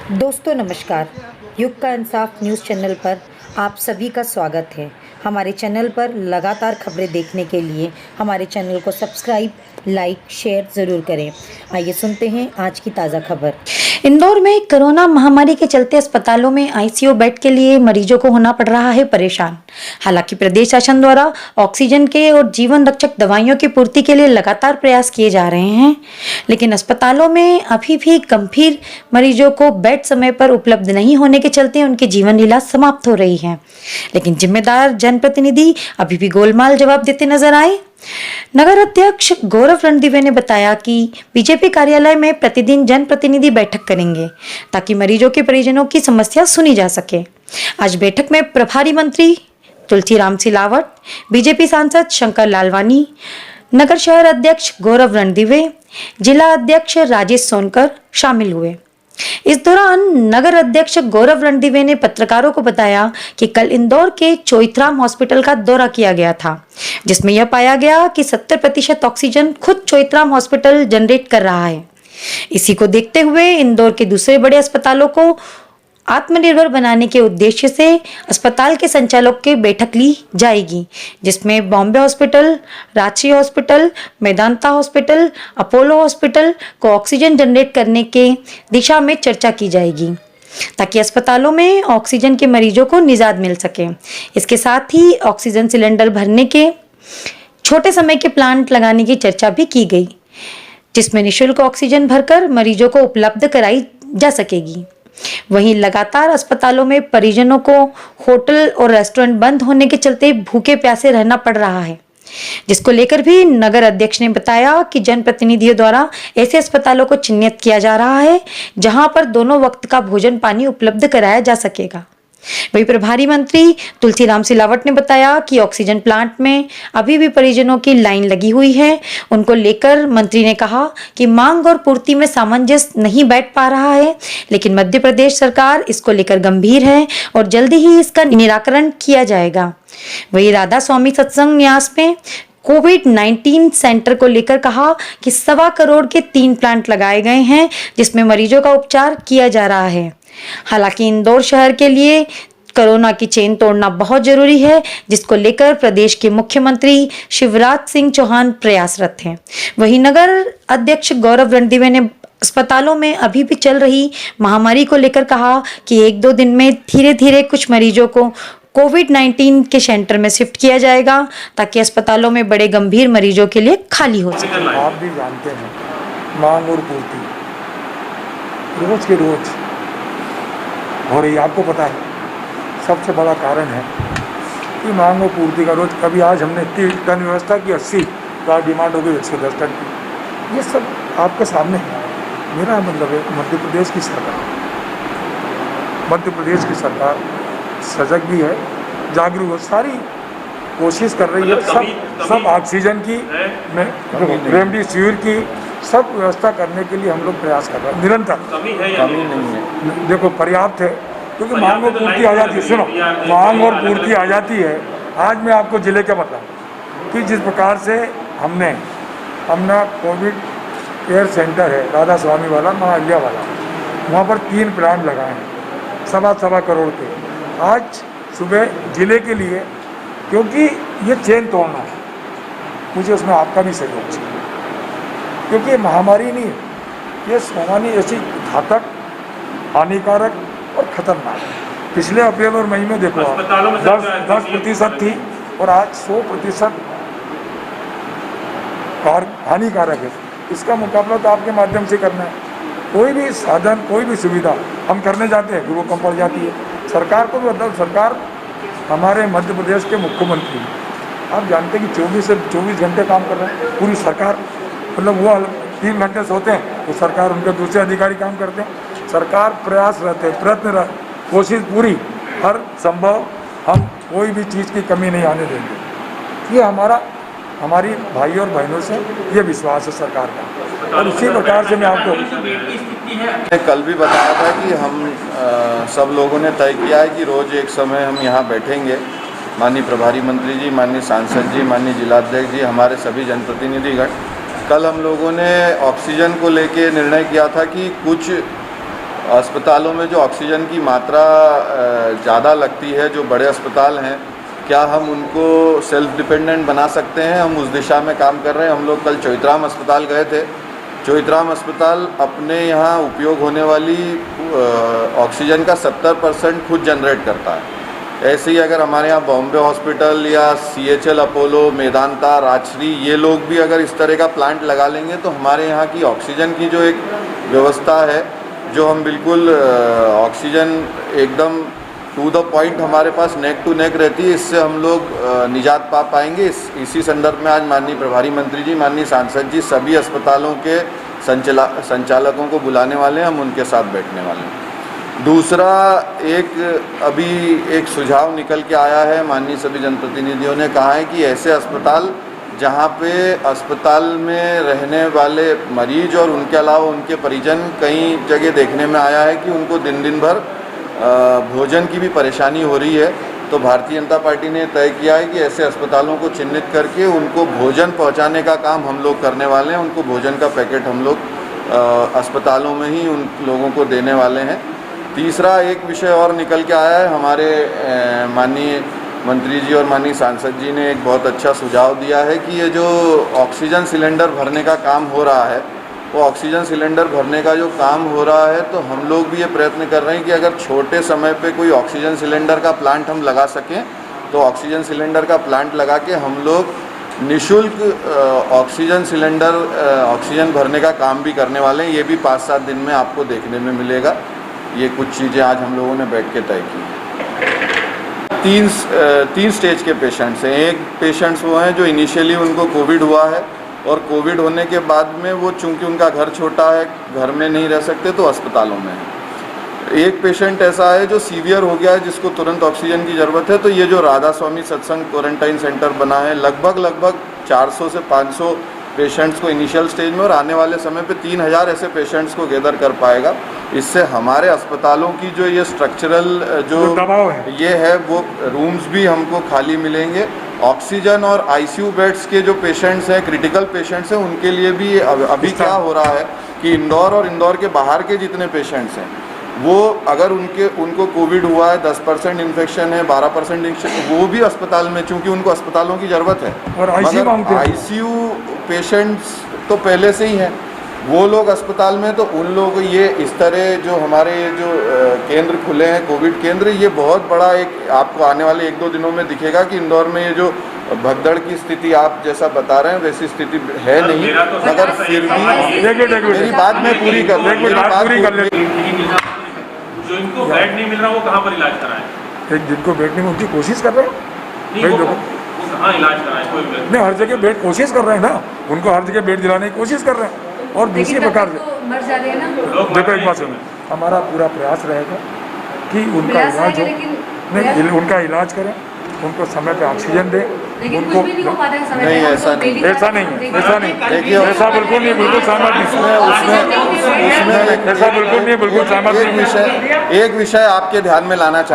दोस्तों नमस्कार। युग का इंसाफ न्यूज़ चैनल पर आप सभी का स्वागत है। हमारे चैनल पर लगातार खबरें देखने के लिए हमारे चैनल को सब्सक्राइब, लाइक, शेयर ज़रूर करें। आइए सुनते हैं आज की ताज़ा खबर। इंदौर में कोरोना महामारी के चलते अस्पतालों में आईसीयू बेड के लिए मरीजों को होना पड़ रहा है परेशान। हालांकि प्रदेश शासन द्वारा ऑक्सीजन के और जीवन रक्षक दवाइयों की पूर्ति के लिए लगातार प्रयास किए जा रहे हैं, लेकिन अस्पतालों में अभी भी गंभीर मरीजों को बेड समय पर उपलब्ध नहीं होने के चलते उनकी जीवन लीला समाप्त हो रही है। लेकिन जिम्मेदार जनप्रतिनिधि अभी भी गोलमाल जवाब देते नजर आए। नगर अध्यक्ष गौरव रणदीवे ने बताया कि बीजेपी कार्यालय में प्रतिदिन जनप्रतिनिधि बैठक करेंगे ताकि मरीजों के परिजनों की समस्या सुनी जा सके। आज बैठक में प्रभारी मंत्री तुलसीराम सिलावट, बीजेपी सांसद शंकर लालवानी, नगर शहर अध्यक्ष गौरव रणदीवे, जिला अध्यक्ष राजेश सोनकर शामिल हुए। इस दौरान नगर अध्यक्ष गौरव रणदीवे ने पत्रकारों को बताया कि कल इंदौर के चोइथराम हॉस्पिटल का दौरा किया गया था, जिसमें यह पाया गया कि 70% ऑक्सीजन खुद चोइथराम हॉस्पिटल जनरेट कर रहा है। इसी को देखते हुए इंदौर के दूसरे बड़े अस्पतालों को आत्मनिर्भर बनाने के उद्देश्य से अस्पताल के संचालक की बैठक ली जाएगी, जिसमें Bombay hospital, Ranchi hospital, Medanta hospital, Apollo hospital को ऑक्सीजन जनरेट करने के दिशा में चर्चा की जाएगी ताकि अस्पतालों में ऑक्सीजन के मरीजों को निजात मिल सके। इसके साथ ही ऑक्सीजन सिलेंडर भरने के छोटे समय के प्लांट लगाने की चर्चा भी की गई, जिसमें निःशुल्क ऑक्सीजन भरकर मरीजों को उपलब्ध कराई जा सकेगी। वहीं लगातार अस्पतालों में परिजनों को होटल और रेस्टोरेंट बंद होने के चलते भूखे प्यासे रहना पड़ रहा है, जिसको लेकर भी नगर अध्यक्ष ने बताया कि जनप्रतिनिधियों द्वारा ऐसे अस्पतालों को चिन्हित किया जा रहा है जहां पर दोनों वक्त का भोजन पानी उपलब्ध कराया जा सकेगा। वही प्रभारी मंत्री तुलसीराम सिलावट ने बताया कि ऑक्सीजन प्लांट में अभी भी परिजनों की लाइन लगी हुई है। उनको लेकर मंत्री ने कहा कि मांग और पूर्ति में सामंजस्य नहीं बैठ पा रहा है, लेकिन मध्य प्रदेश सरकार इसको लेकर गंभीर है और जल्दी ही इसका निराकरण किया जाएगा। वही राधा स्वामी सत्संग न्यास में कोविड-19 सेंटर को लेकर कहा कि 1.25 करोड़ के 3 प्लांट लगाए गए हैं, जिसमें मरीजों का उपचार किया जा रहा है। हालांकि इंदौर शहर के लिए कोरोना की चेन तोड़ना बहुत जरूरी है, जिसको लेकर प्रदेश के मुख्यमंत्री शिवराज सिंह चौहान प्रयासरत हैं। वहीं नगर अध्यक्ष गौरव रणदीवे ने अस्पतालों में अभी भी चल रही महामारी को लेकर कहा कि 1-2 दिन में धीरे धीरे कुछ मरीजों को कोविड-19 के सेंटर में शिफ्ट किया जाएगा ताकि अस्पतालों में बड़े गंभीर मरीजों के लिए खाली हो सके। आप भी जानते हैं, मांग और पूर्ति रोज के रोज हो रही है। आपको पता है सबसे बड़ा कारण है कि मांग और पूर्ति का रोज, कभी आज हमने इतनी टन व्यवस्था की 80 का डिमांड हो गई 110 टन की। ये सब आपके सामने है। मेरा मतलब है मध्य प्रदेश की सरकार सजग भी है, जागरूक है, सारी कोशिश कर रही है। सब ऑक्सीजन की, रेमडेसिविर की सब व्यवस्था करने के लिए हम लोग प्रयास कर रहे हैं निरंतर। कमी नहीं है, देखो पर्याप्त है, क्योंकि मांग और पूर्ति आ जाती है। सुनो, मांग और पूर्ति आ जाती है। आज मैं आपको जिले का बताऊँ कि जिस प्रकार से हमने कोविड केयर सेंटर है राधा स्वामी वाला, महाअल्या वाला, वहाँ पर 3 प्लांट लगाए हैं 1.25 करोड़ के। आज सुबह जिले के लिए, क्योंकि ये चेन तोड़ना है, मुझे उसमें आपका भी सहयोग चाहिए, क्योंकि ये महामारी नहीं है, ये महामारी ऐसी घातक, हानिकारक और खतरनाक है। पिछले अप्रैल और मई में देखो आप 10% थी और आज 100% हानिकारक है। इसका मुकाबला तो आपके माध्यम से करना है। कोई भी साधन, कोई भी सुविधा हम करने जाते हैं, वो कम पड़ जाती है। सरकार को भी मतलब, सरकार हमारे मध्य प्रदेश के मुख्यमंत्री, आप जानते हैं कि 24 से 24 घंटे काम कर रहे हैं। पूरी सरकार, मतलब वो 3 घंटे सोते हैं तो सरकार, उनके दूसरे अधिकारी काम करते हैं। सरकार प्रयास रहते हैं, प्रयत्न, कोशिश पूरी, हर संभव हम कोई भी चीज़ की कमी नहीं आने देंगे। ये हमारी भाई और बहनों से ये विश्वास है सरकार का। और इसी प्रकार से मैं आपको कल भी बताया था कि हम सब लोगों ने तय किया है कि रोज़ एक समय हम यहाँ बैठेंगे। माननीय प्रभारी मंत्री जी, माननीय सांसद जी, माननीय जिलाध्यक्ष जी, हमारे सभी जनप्रतिनिधिगण, कल हम लोगों ने ऑक्सीजन को लेके निर्णय किया था कि कुछ अस्पतालों में जो ऑक्सीजन की मात्रा ज़्यादा लगती है, जो बड़े अस्पताल हैं, क्या हम उनको सेल्फ डिपेंडेंट बना सकते हैं? हम उस दिशा में काम कर रहे हैं। हम लोग कल चौइथराम अस्पताल गए थे। चौइथराम अस्पताल अपने यहाँ उपयोग होने वाली ऑक्सीजन का 70% खुद जनरेट करता है। ऐसे ही अगर हमारे यहाँ बॉम्बे हॉस्पिटल या CHL अपोलो, मेदांता, राजश्री, ये लोग भी अगर इस तरह का प्लांट लगा लेंगे तो हमारे यहाँ की ऑक्सीजन की जो एक व्यवस्था है, जो हम बिल्कुल ऑक्सीजन एकदम टू द पॉइंट हमारे पास नेक टू नेक रहती है, इससे हम लोग निजात पा पाएंगे। इसी संदर्भ में आज माननीय प्रभारी मंत्री जी, माननीय सांसद जी सभी अस्पतालों के संचालकों को बुलाने वाले हैं, हम उनके साथ बैठने वाले हैं। दूसरा, अभी एक सुझाव निकल के आया है, माननीय सभी जनप्रतिनिधियों ने कहा है कि ऐसे अस्पताल जहाँ पे अस्पताल में रहने वाले मरीज और उनके अलावा उनके परिजन, कई जगह देखने में आया है कि उनको दिन भर भोजन की भी परेशानी हो रही है। तो भारतीय जनता पार्टी ने तय किया है कि ऐसे अस्पतालों को चिन्हित करके उनको भोजन पहुंचाने का काम हम लोग करने वाले हैं। उनको भोजन का पैकेट हम लोग अस्पतालों में ही उन लोगों को देने वाले हैं। तीसरा, एक विषय और निकल के आया है। हमारे माननीय मंत्री जी और माननीय सांसद जी ने एक बहुत अच्छा सुझाव दिया है कि ये जो ऑक्सीजन सिलेंडर भरने का काम हो रहा है, वो ऑक्सीजन सिलेंडर भरने का जो काम हो रहा है, तो हम लोग भी ये प्रयत्न कर रहे हैं कि अगर छोटे समय पे कोई ऑक्सीजन सिलेंडर का प्लांट हम लगा सकें तो ऑक्सीजन सिलेंडर का प्लांट लगा के हम लोग निःशुल्क ऑक्सीजन सिलेंडर ऑक्सीजन भरने का काम भी करने वाले हैं। ये भी 5-7 दिन में आपको देखने में मिलेगा। ये कुछ चीज़ें आज हम लोगों ने बैठ के तय की। तीन स्टेज के पेशेंट्स हैं। एक पेशेंट्स वो हैं जो इनिशियली उनको कोविड हुआ है और कोविड होने के बाद में वो, चूंकि उनका घर छोटा है, घर में नहीं रह सकते, तो अस्पतालों में है। एक पेशेंट ऐसा है जो सीवियर हो गया है, जिसको तुरंत ऑक्सीजन की ज़रूरत है। तो ये जो राधा स्वामी सत्संग क्वारंटाइन सेंटर बना है, लगभग 400 से 500 पेशेंट्स को इनिशियल स्टेज में और आने वाले समय पे 3000 ऐसे पेशेंट्स को गैदर कर पाएगा। इससे हमारे अस्पतालों की जो ये स्ट्रक्चरल जो दबाव है, ये है, वो रूम्स भी हमको खाली मिलेंगे। ऑक्सीजन और ICU बेड्स के जो पेशेंट्स हैं, क्रिटिकल पेशेंट्स हैं, उनके लिए भी अभी क्या हो रहा है कि इंदौर और इंदौर के बाहर के जितने पेशेंट्स हैं, वो अगर उनको कोविड हुआ है, 10% इन्फेक्शन है, 12% इन्फेक्शन, वो भी अस्पताल में, चूंकि उनको अस्पतालों की ज़रूरत है, और ICU पेशेंट्स तो पहले से ही हैं, वो लोग अस्पताल में, तो उन लोगों को ये इस तरह जो हमारे जो केंद्र खुले हैं, कोविड केंद्र, ये बहुत बड़ा एक आपको आने वाले 1-2 दिनों में दिखेगा कि इंदौर में ये जो भगदड़ की स्थिति आप जैसा बता रहे हैं वैसी स्थिति है नहीं, मगर फिर भी मेरी बात मैं पूरी कर ले। जो इनको बेड नहीं मिल रहा, वो कहाँ पर इलाज कराएं? जिनको बेड नहीं, उनकी कोशिश कर रहे हैं। वो कहाँ इलाज कराएं? कोई नहीं, हर जगह बेड कोशिश कर रहे हैं ना, उनको हर जगह बेड दिलाने की कोशिश कर रहे हैं। और दूसरी प्रकार से मर जा रहे हैं ना। देखो, एक बात सुनो, हमारा पूरा प्रयास रहेगा कि उनका इलाज हो, नहीं, उनका इलाज करें, उनको समय पे ऑक्सीजन दें, उनको नहीं, ऐसा नहीं, ऐसा बिल्कुल नहीं, बिल्कुल सहमत नहीं, ऐसा बिल्कुल नहीं, बिल्कुल सहमत नहीं। एक विषय आपके ध्यान में लाना